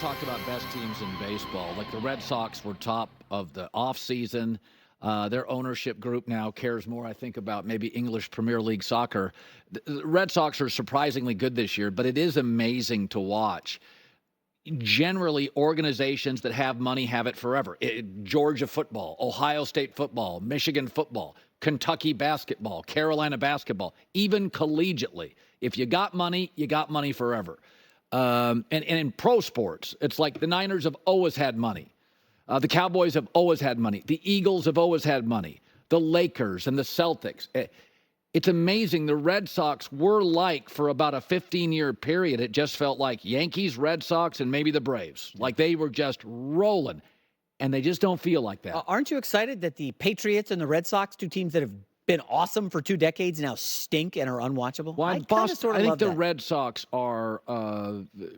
Talked about best teams in baseball. Like the Red Sox were top of the offseason. Their ownership group now cares more, I think, about maybe English Premier League soccer. The Red Sox are surprisingly good this year, but it is amazing to watch. Generally, organizations that have money have it forever. Georgia football, Ohio State football, Michigan football, Kentucky basketball, Carolina basketball, even collegiately. If you got money forever. And in pro sports, it's like the Niners have always had money. The Cowboys have always had money. The Eagles have always had money. The Lakers and the Celtics. It's amazing. The Red Sox were like, for about a 15-year period, it just felt like Yankees, Red Sox, and maybe the Braves. Like they were just rolling. And they just don't feel like that. Aren't you excited that the Patriots and the Red Sox, two teams that have been awesome for 2 decades, now stink and are unwatchable? Well, I think the Red Sox are, the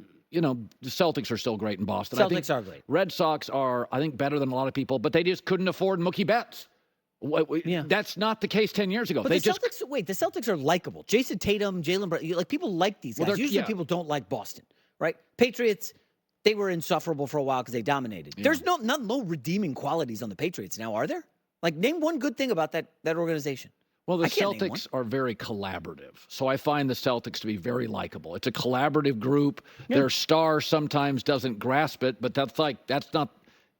Celtics are still great in Boston. Celtics are great. Red Sox are, I think, better than a lot of people, but they just couldn't afford Mookie Betts. Yeah. That's not the case 10 years ago. But the Celtics are likable. Jason Tatum, Jalen Brown, like people like these guys. Usually people don't like Boston, right? Patriots, they were insufferable for a while because they dominated. Yeah. There's no redeeming qualities on the Patriots now, are there? Like, name one good thing about that organization. Well, the Celtics are very collaborative. So I find the Celtics to be very likable. It's a collaborative group. Yeah. Their star sometimes doesn't grasp it, but that's not,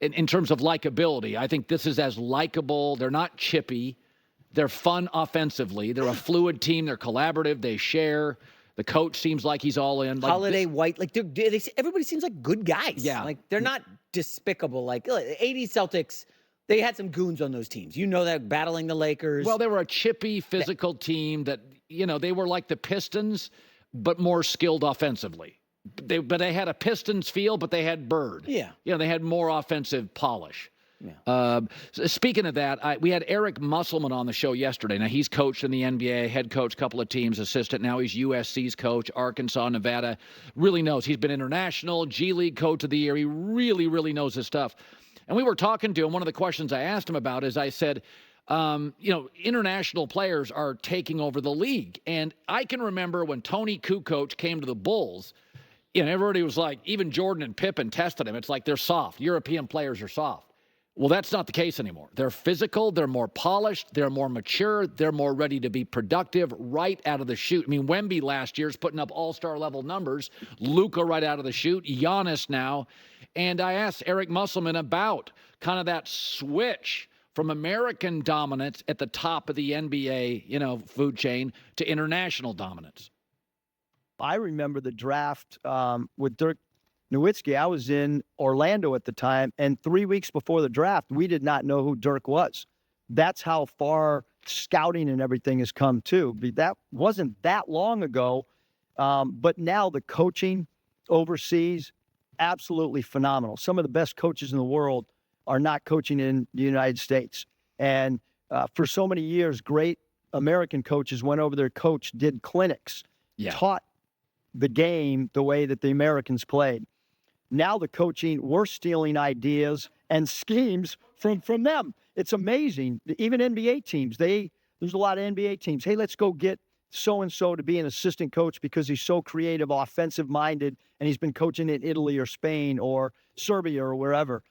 in terms of likability, I think this is as likable. They're not chippy. They're fun offensively. They're a fluid team. They're collaborative. They share. The coach seems like he's all in. Holiday, White, everybody seems like good guys. Yeah. Like, they're not despicable. Like, 80s Celtics, they had some goons on those teams. You know that, battling the Lakers. Well, they were a chippy, physical team that, they were like the Pistons, but more skilled offensively. But they had a Pistons feel, but they had Bird. Yeah. They had more offensive polish. Yeah. Speaking of that, we had Eric Musselman on the show yesterday. Now, he's coached in the NBA, head coach, couple of teams, assistant. Now he's USC's coach, Arkansas, Nevada. Really knows. He's been international, G League coach of the year. He really, really knows his stuff. And we were talking to him. One of the questions I asked him about is I said, international players are taking over the league. And I can remember when Tony Kukoc came to the Bulls, everybody was like, even Jordan and Pippen tested him. It's like they're soft. European players are soft. Well, that's not the case anymore. They're physical. They're more polished. They're more mature. They're more ready to be productive right out of the chute. I mean, Wemby last year is putting up all-star level numbers. Luka right out of the chute. Giannis now. And I asked Eric Musselman about kind of that switch from American dominance at the top of the NBA, food chain to international dominance. I remember the draft with Dirk Nowitzki. I was in Orlando at the time, and 3 weeks before the draft, we did not know who Dirk was. That's how far scouting and everything has come, too. That wasn't that long ago, but now the coaching overseas, absolutely phenomenal. Some of the best coaches in the world are not coaching in the United States. And for so many years, great American coaches went over there, coached, did clinics, taught the game the way that the Americans played. Now the coaching, we're stealing ideas and schemes from them. It's amazing. Even NBA teams, there's a lot of NBA teams. Hey, let's go get so-and-so to be an assistant coach because he's so creative, offensive-minded, and he's been coaching in Italy or Spain or Serbia or wherever.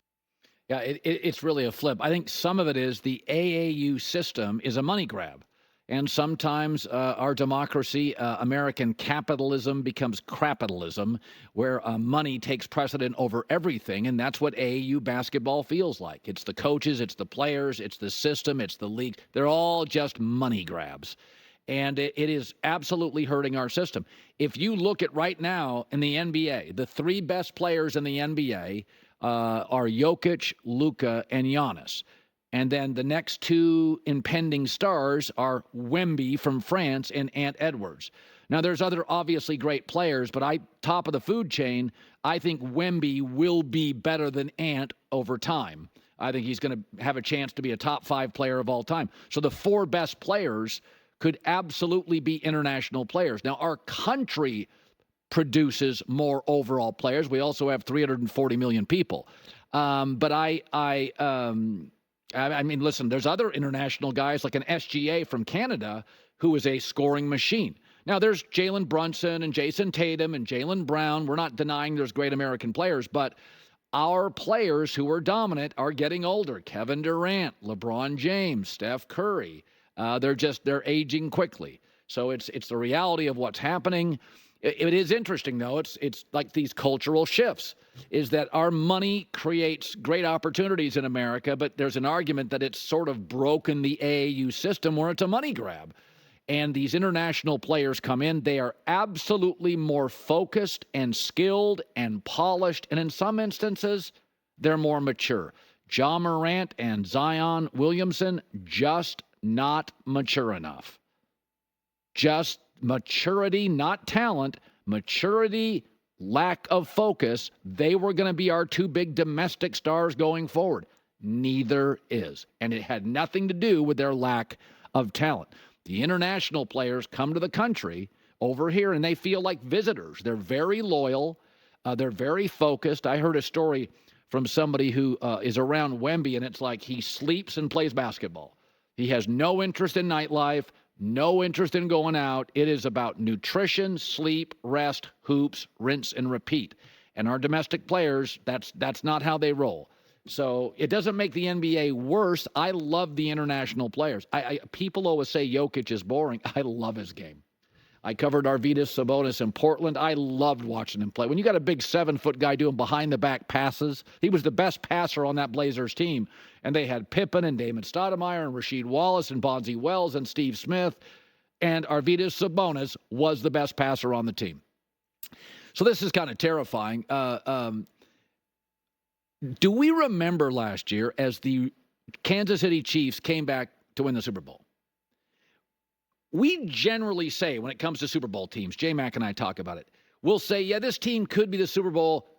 Yeah, it's really a flip. I think some of it is the AAU system is a money grab. And sometimes our democracy, American capitalism becomes crapitalism, where money takes precedent over everything. And that's what AAU basketball feels like. It's the coaches, it's the players, it's the system, it's the league. They're all just money grabs. And it is absolutely hurting our system. If you look at right now in the NBA, the 3 best players in the NBA are Jokic, Luka, and Giannis. And then the next 2 impending stars are Wemby from France and Ant Edwards. Now, there's other obviously great players, but top of the food chain, I think Wemby will be better than Ant over time. I think he's going to have a chance to be a top 5 player of all time. So the 4 best players could absolutely be international players. Now, our country produces more overall players. We also have 340 million people. But I mean, listen, there's other international guys like an SGA from Canada who is a scoring machine. Now, there's Jalen Brunson and Jason Tatum and Jaylen Brown. We're not denying there's great American players, but our players who are dominant are getting older. Kevin Durant, LeBron James, Steph Curry. They're aging quickly. So it's the reality of what's happening. It is interesting, though. It's like these cultural shifts, is that our money creates great opportunities in America, but there's an argument that it's sort of broken the AAU system where it's a money grab. And these international players come in, they are absolutely more focused and skilled and polished, and in some instances, they're more mature. Ja Morant and Zion Williamson, just not mature enough. Just maturity, not talent, maturity, lack of focus. They were going to be our two big domestic stars going forward. Neither is. And it had nothing to do with their lack of talent. The international players come to the country over here, and they feel like visitors. They're very loyal. They're very focused. I heard a story from somebody who is around Wemby, and it's like he sleeps and plays basketball. He has no interest in nightlife, no interest in going out. It is about nutrition, sleep, rest, hoops, rinse, and repeat. And our domestic players, that's not how they roll. So it doesn't make the NBA worse. I love the international players. People always say Jokic is boring. I love his game. I covered Arvydas Sabonis in Portland. I loved watching him play. When you got a big 7-foot guy doing behind-the-back passes, he was the best passer on that Blazers team. And they had Pippen and Damon Stoudemire and Rasheed Wallace and Bonzi Wells and Steve Smith. And Arvydas Sabonis was the best passer on the team. So this is kind of terrifying. Do we remember last year as the Kansas City Chiefs came back to win the Super Bowl? We generally say when it comes to Super Bowl teams, J-Mac and I talk about it, we'll say, yeah, this team could be the Super Bowl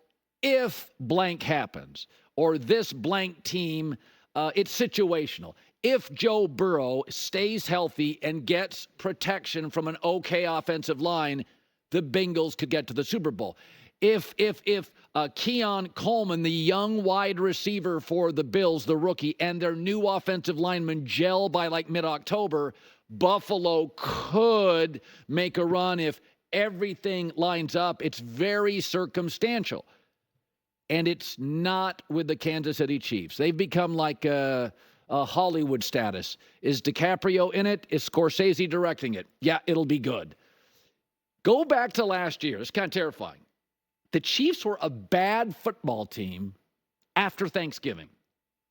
if blank happens, or this blank team, it's situational. If Joe Burrow stays healthy and gets protection from an okay offensive line, the Bengals could get to the Super Bowl. If Keon Coleman, the young wide receiver for the Bills, the rookie, and their new offensive lineman gel by like mid-October, Buffalo could make a run if everything lines up. It's very circumstantial. And it's not with the Kansas City Chiefs. They've become like a Hollywood status. Is DiCaprio in it? Is Scorsese directing it? Yeah, it'll be good. Go back to last year. It's kind of terrifying. The Chiefs were a bad football team after Thanksgiving.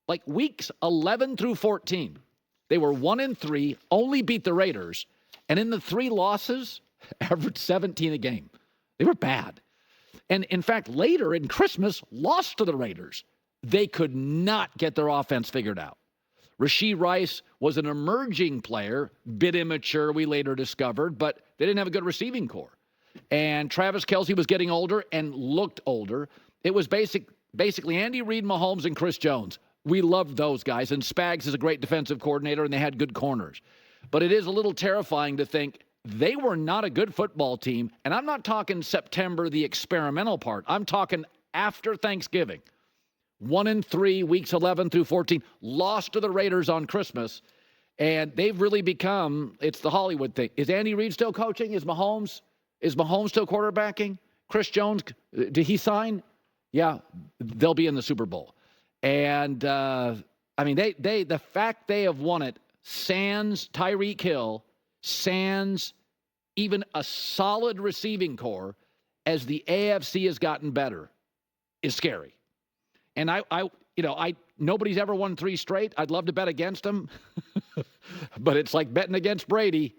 Like weeks 11 through 14. They were 1-3, only beat the Raiders, and in the 3 losses, averaged 17 a game. They were bad. And in fact, later in Christmas, lost to the Raiders. They could not get their offense figured out. Rashee Rice was an emerging player, bit immature, we later discovered, but they didn't have a good receiving core. And Travis Kelce was getting older and looked older. It was basically Andy Reid, Mahomes, and Chris Jones. We loved those guys, and Spags is a great defensive coordinator, and they had good corners. But it is a little terrifying to think they were not a good football team, and I'm not talking September, the experimental part. I'm talking after Thanksgiving. 1-3, weeks 11 through 14, lost to the Raiders on Christmas, and they've really become, it's the Hollywood thing. Is Andy Reid still coaching? Is Mahomes still quarterbacking? Chris Jones, did he sign? Yeah, they'll be in the Super Bowl. And, I mean, the fact they have won it, sans Tyreek Hill, sans even a solid receiving core, as the AFC has gotten better, is scary. And nobody's ever won 3 straight. I'd love to bet against them. But it's like betting against Brady.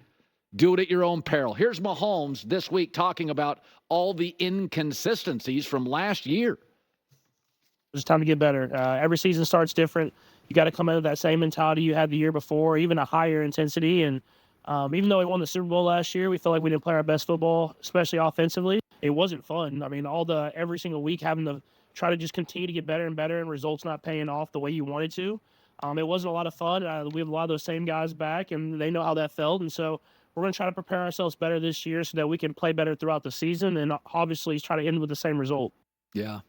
Do it at your own peril. Here's Mahomes this week talking about all the inconsistencies from last year. It's time to get better. Every season starts different. You got to come out of that same mentality you had the year before, even a higher intensity. And even though we won the Super Bowl last year, we felt like we didn't play our best football, especially offensively. It wasn't fun. I mean, every single week having to try to just continue to get better and better and results not paying off the way you wanted to. It wasn't a lot of fun. We have a lot of those same guys back, and they know how that felt. And so we're going to try to prepare ourselves better this year so that we can play better throughout the season and obviously try to end with the same result. Yeah.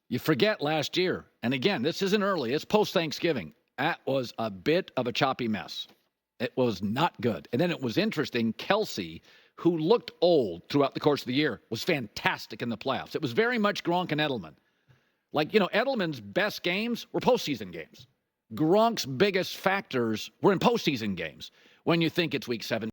You forget last year, and again, this isn't early, it's post-Thanksgiving. That was a bit of a choppy mess. It was not good. And then it was interesting, Kelce, who looked old throughout the course of the year, was fantastic in the playoffs. It was very much Gronk and Edelman. Like, Edelman's best games were postseason games. Gronk's biggest factors were in postseason games. When you think it's week 7.